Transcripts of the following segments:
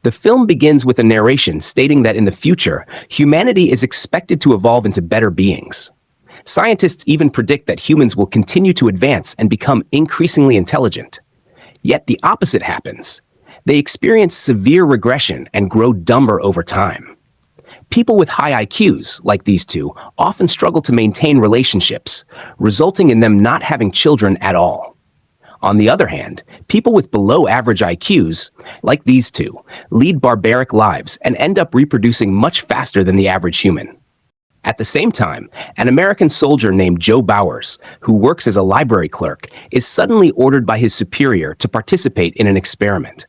The film begins with a narration stating that in the future, humanity is expected to evolve into better beings. Scientists even predict that humans will continue to advance and become increasingly intelligent. Yet the opposite happens. They experience severe regression and grow dumber over time. People with high IQs, like these two, often struggle to maintain relationships, resulting in them not having children at all. On the other hand, people with below-average IQs, like these two, lead barbaric lives and end up reproducing much faster than the average human. At the same time, an American soldier named Joe Bauers, who works as a library clerk, is suddenly ordered by his superior to participate in an experiment.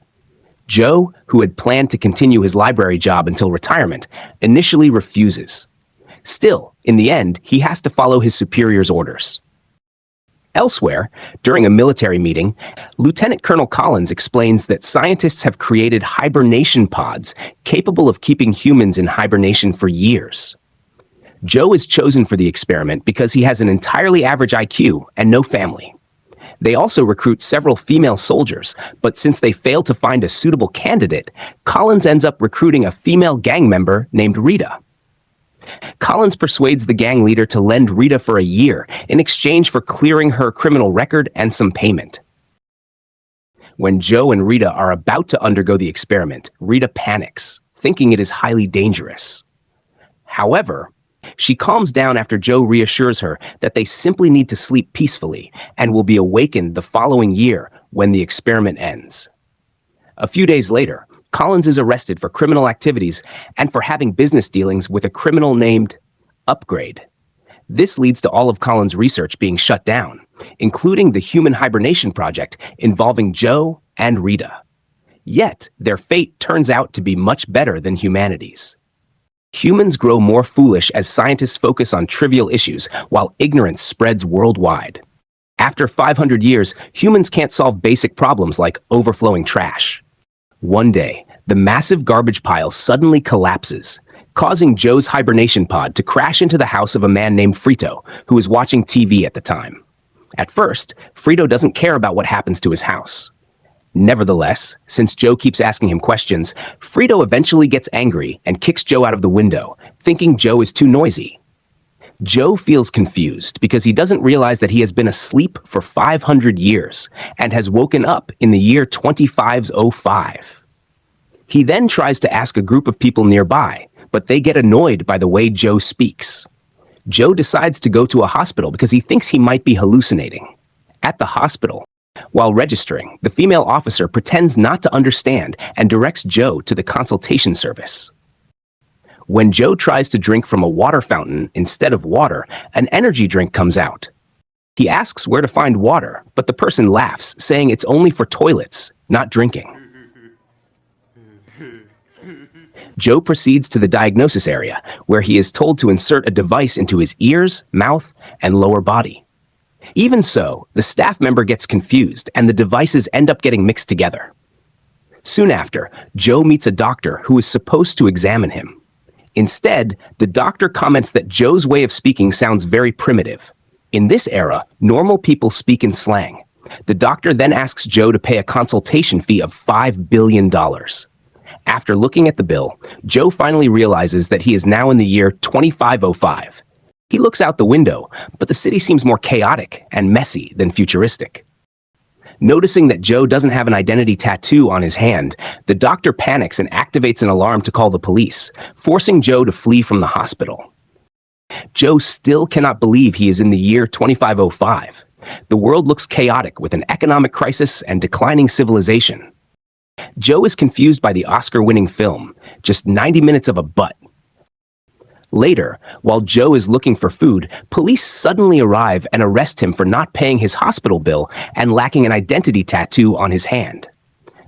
Joe, who had planned to continue his library job until retirement, initially refuses. Still, in the end, he has to follow his superior's orders. Elsewhere, during a military meeting, Lieutenant Colonel Collins explains that scientists have created hibernation pods capable of keeping humans in hibernation for years. Joe is chosen for the experiment because he has an entirely average IQ and no family. They also recruit several female soldiers, but since they fail to find a suitable candidate, Collins ends up recruiting a female gang member named Rita. Collins persuades the gang leader to lend Rita for a year in exchange for clearing her criminal record and some payment. When Joe and Rita are about to undergo the experiment, Rita panics, thinking it is highly dangerous. However, she calms down after Joe reassures her that they simply need to sleep peacefully and will be awakened the following year when the experiment ends. A few days later, Collins is arrested for criminal activities and for having business dealings with a criminal named Upgrade. This leads to all of Collins' research being shut down, including the human hibernation project involving Joe and Rita. Yet, their fate turns out to be much better than humanity's. Humans grow more foolish as scientists focus on trivial issues while ignorance spreads worldwide. After 500 years, humans can't solve basic problems like overflowing trash. One day, the massive garbage pile suddenly collapses, causing Joe's hibernation pod to crash into the house of a man named Frito, who is watching TV at the time. At first, Frito doesn't care about what happens to his house. Nevertheless, since Joe keeps asking him questions, Frito eventually gets angry and kicks Joe out of the window, thinking Joe is too noisy. Joe feels confused because he doesn't realize that he has been asleep for 500 years and has woken up in the year 2505. He then tries to ask a group of people nearby, but they get annoyed by the way Joe speaks. Joe decides to go to a hospital because he thinks he might be hallucinating. At the hospital, while registering, the female officer pretends not to understand and directs Joe to the consultation service. When Joe tries to drink from a water fountain instead of water, an energy drink comes out. He asks where to find water, but the person laughs, saying it's only for toilets, not drinking. Joe proceeds to the diagnosis area, where he is told to insert a device into his ears, mouth, and lower body. Even so, the staff member gets confused and the devices end up getting mixed together. Soon after, Joe meets a doctor who is supposed to examine him. Instead, the doctor comments that Joe's way of speaking sounds very primitive. In this era, normal people speak in slang. The doctor then asks Joe to pay a consultation fee of $5 billion. After looking at the bill, Joe finally realizes that he is now in the year 2505. He looks out the window, but the city seems more chaotic and messy than futuristic. Noticing that Joe doesn't have an identity tattoo on his hand, the doctor panics and activates an alarm to call the police, forcing Joe to flee from the hospital. Joe still cannot believe he is in the year 2505. The world looks chaotic with an economic crisis and declining civilization. Joe is confused by the Oscar-winning film, just 90 minutes of a butt. Later, while Joe is looking for food, police suddenly arrive and arrest him for not paying his hospital bill and lacking an identity tattoo on his hand.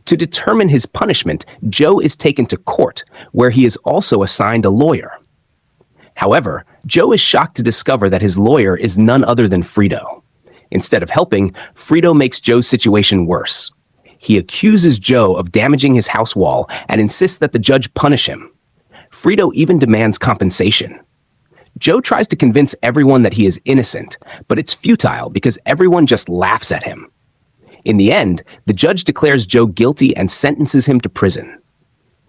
To determine his punishment, Joe is taken to court, where he is also assigned a lawyer. However, Joe is shocked to discover that his lawyer is none other than Frito. Instead of helping, Frito makes Joe's situation worse. He accuses Joe of damaging his house wall and insists that the judge punish him. Frito even demands compensation. Joe tries to convince everyone that he is innocent, but it's futile because everyone just laughs at him. In the end, the judge declares Joe guilty and sentences him to prison.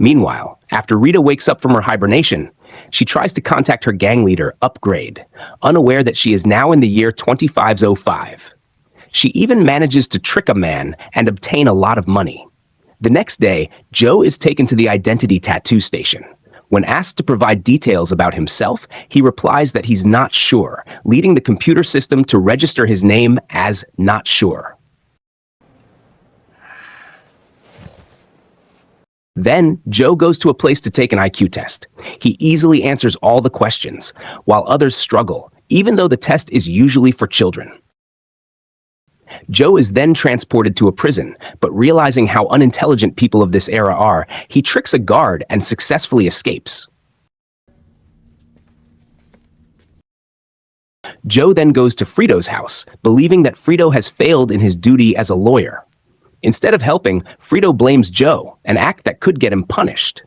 Meanwhile, after Rita wakes up from her hibernation, she tries to contact her gang leader, Upgrade, unaware that she is now in the year 2505. She even manages to trick a man and obtain a lot of money. The next day, Joe is taken to the identity tattoo station. When asked to provide details about himself, he replies that he's not sure, leading the computer system to register his name as not sure. Then, Joe goes to a place to take an IQ test. He easily answers all the questions, while others struggle, even though the test is usually for children. Joe is then transported to a prison, but realizing how unintelligent people of this era are, he tricks a guard and successfully escapes. Joe then goes to Frito's house, believing that Frito has failed in his duty as a lawyer. Instead of helping, Frito blames Joe, an act that could get him punished.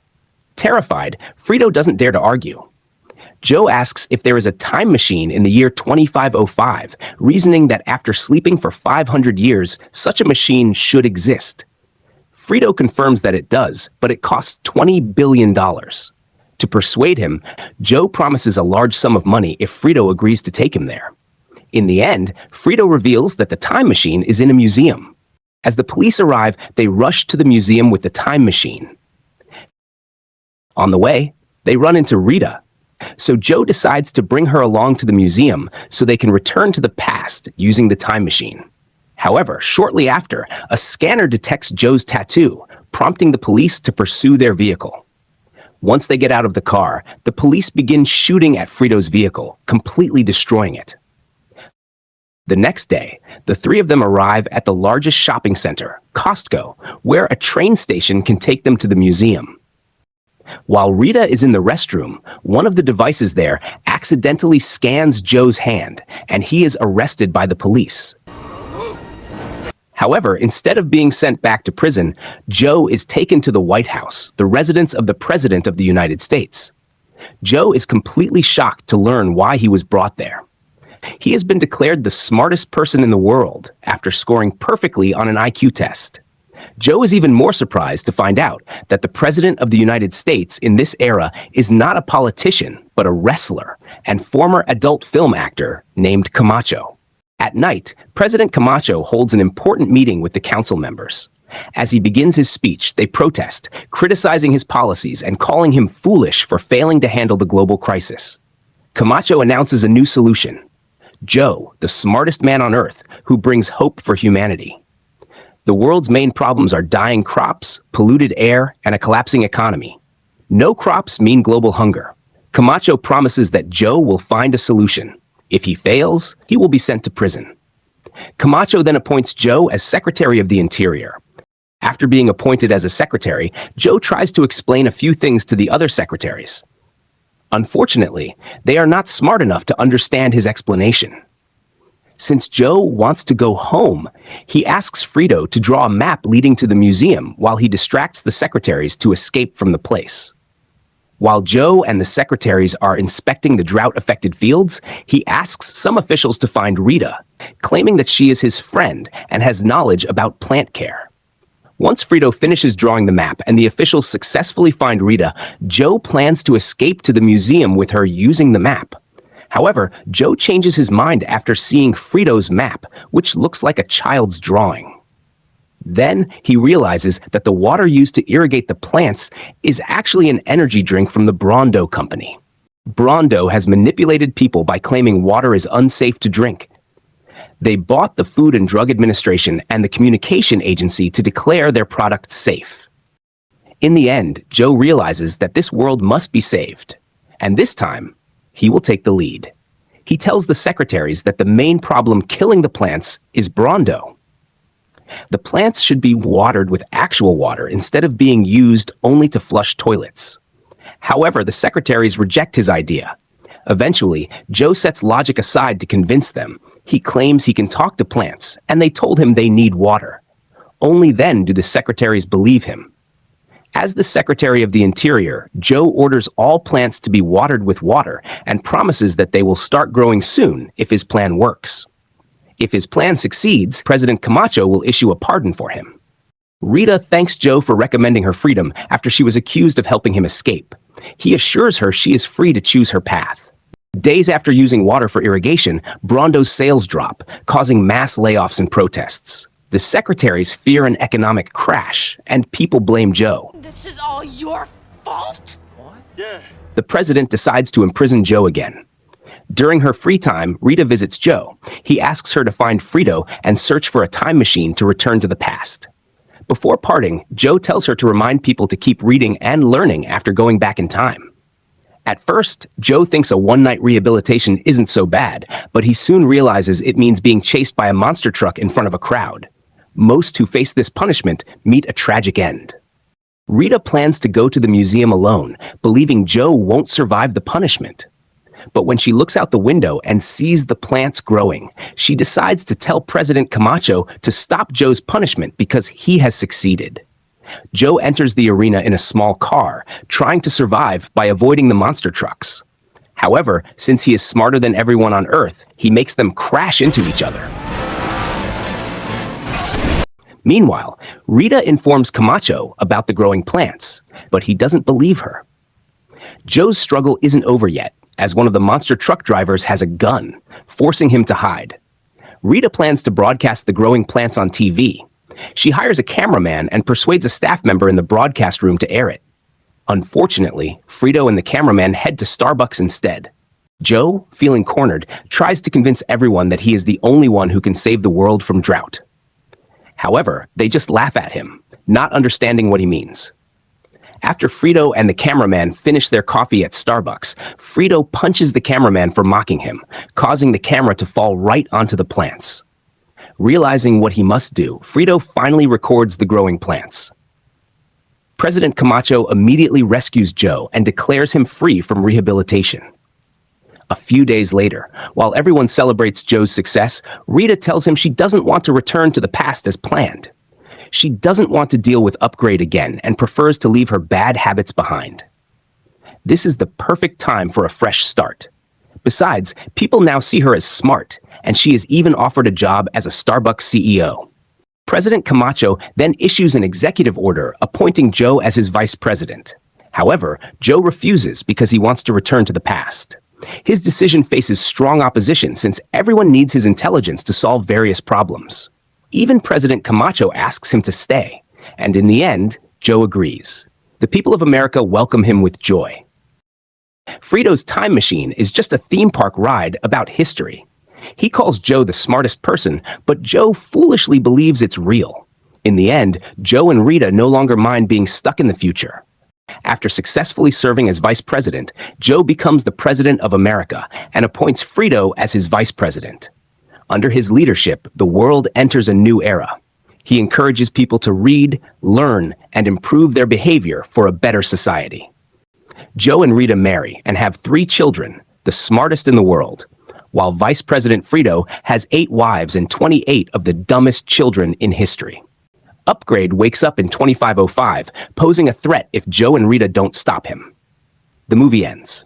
Terrified, Frito doesn't dare to argue. Joe asks if there is a time machine in the year 2505, reasoning that after sleeping for 500 years, such a machine should exist. Frito confirms that it does, but it costs $20 billion. To persuade him, Joe promises a large sum of money if Frito agrees to take him there. In the end, Frito reveals that the time machine is in a museum. As the police arrive, they rush to the museum with the time machine. On the way, they run into Rita. So Joe decides to bring her along to the museum so they can return to the past using the time machine. However, shortly after, a scanner detects Joe's tattoo, prompting the police to pursue their vehicle. Once they get out of the car, the police begin shooting at Frito's vehicle, completely destroying it. The next day, the three of them arrive at the largest shopping center, Costco, where a train station can take them to the museum. While Rita is in the restroom, one of the devices there accidentally scans Joe's hand, and he is arrested by the police. However, instead of being sent back to prison, Joe is taken to the White House, the residence of the President of the United States. Joe is completely shocked to learn why he was brought there. He has been declared the smartest person in the world after scoring perfectly on an IQ test. Joe is even more surprised to find out that the President of the United States in this era is not a politician, but a wrestler and former adult film actor named Camacho. At night, President Camacho holds an important meeting with the council members. As he begins his speech, they protest, criticizing his policies and calling him foolish for failing to handle the global crisis. Camacho announces a new solution: Joe, the smartest man on Earth, who brings hope for humanity. The world's main problems are dying crops, polluted air, and a collapsing economy. No crops mean global hunger. Camacho promises that Joe will find a solution. If he fails, he will be sent to prison. Camacho then appoints Joe as Secretary of the Interior. After being appointed as a secretary, Joe tries to explain a few things to the other secretaries. Unfortunately, they are not smart enough to understand his explanation. Since Joe wants to go home, he asks Frito to draw a map leading to the museum while he distracts the secretaries to escape from the place. While Joe and the secretaries are inspecting the drought-affected fields, he asks some officials to find Rita, claiming that she is his friend and has knowledge about plant care. Once Frito finishes drawing the map and the officials successfully find Rita, Joe plans to escape to the museum with her using the map. However, Joe changes his mind after seeing Frito's map, which looks like a child's drawing. Then he realizes that the water used to irrigate the plants is actually an energy drink from the Brando company. Brando has manipulated people by claiming water is unsafe to drink. They bought the Food and Drug Administration and the Communication Agency to declare their product safe. In the end, Joe realizes that this world must be saved, and this time, he will take the lead. He tells the secretaries that the main problem killing the plants is Brando. The plants should be watered with actual water instead of being used only to flush toilets. However, the secretaries reject his idea. Eventually, Joe sets logic aside to convince them. He claims he can talk to plants, and they told him they need water. Only then do the secretaries believe him. As the Secretary of the Interior, Joe orders all plants to be watered with water and promises that they will start growing soon if his plan works. If his plan succeeds, President Camacho will issue a pardon for him. Rita thanks Joe for recommending her freedom after she was accused of helping him escape. He assures her she is free to choose her path. Days after using water for irrigation, Brondo's sales drop, causing mass layoffs and protests. The secretaries fear an economic crash, and people blame Joe. This is all your fault? What? Yeah. The president decides to imprison Joe again. During her free time, Rita visits Joe. He asks her to find Frito and search for a time machine to return to the past. Before parting, Joe tells her to remind people to keep reading and learning after going back in time. At first, Joe thinks a one-night rehabilitation isn't so bad, but he soon realizes it means being chased by a monster truck in front of a crowd. Most who face this punishment meet a tragic end. Rita plans to go to the museum alone, believing Joe won't survive the punishment. But when she looks out the window and sees the plants growing, she decides to tell President Camacho to stop Joe's punishment because he has succeeded. Joe enters the arena in a small car, trying to survive by avoiding the monster trucks. However, since he is smarter than everyone on Earth, he makes them crash into each other. Meanwhile, Rita informs Camacho about the growing plants, but he doesn't believe her. Joe's struggle isn't over yet, as one of the monster truck drivers has a gun, forcing him to hide. Rita plans to broadcast the growing plants on TV. She hires a cameraman and persuades a staff member in the broadcast room to air it. Unfortunately, Frito and the cameraman head to Starbucks instead. Joe, feeling cornered, tries to convince everyone that he is the only one who can save the world from drought. However, they just laugh at him, not understanding what he means. After Frito and the cameraman finish their coffee at Starbucks, Frito punches the cameraman for mocking him, causing the camera to fall right onto the plants. Realizing what he must do, Frito finally records the growing plants. President Camacho immediately rescues Joe and declares him free from rehabilitation. A few days later, while everyone celebrates Joe's success, Rita tells him she doesn't want to return to the past as planned. She doesn't want to deal with Upgrade again and prefers to leave her bad habits behind. This is the perfect time for a fresh start. Besides, people now see her as smart, and she is even offered a job as a Starbucks CEO. President Camacho then issues an executive order appointing Joe as his vice president. However, Joe refuses because he wants to return to the past. His decision faces strong opposition since everyone needs his intelligence to solve various problems. Even President Camacho asks him to stay, and in the end, Joe agrees. The people of America welcome him with joy. Frito's time machine is just a theme park ride about history. He calls Joe the smartest person, but Joe foolishly believes it's real. In the end, Joe and Rita no longer mind being stuck in the future. After successfully serving as vice president, Joe becomes the president of America and appoints Frito as his vice president. Under his leadership, the world enters a new era. He encourages people to read, learn, and improve their behavior for a better society. Joe and Rita marry and have 3 children, the smartest in the world, while Vice President Frito has 8 wives and 28 of the dumbest children in history. Upgrade wakes up in 2505, posing a threat if Joe and Rita don't stop him. The movie ends.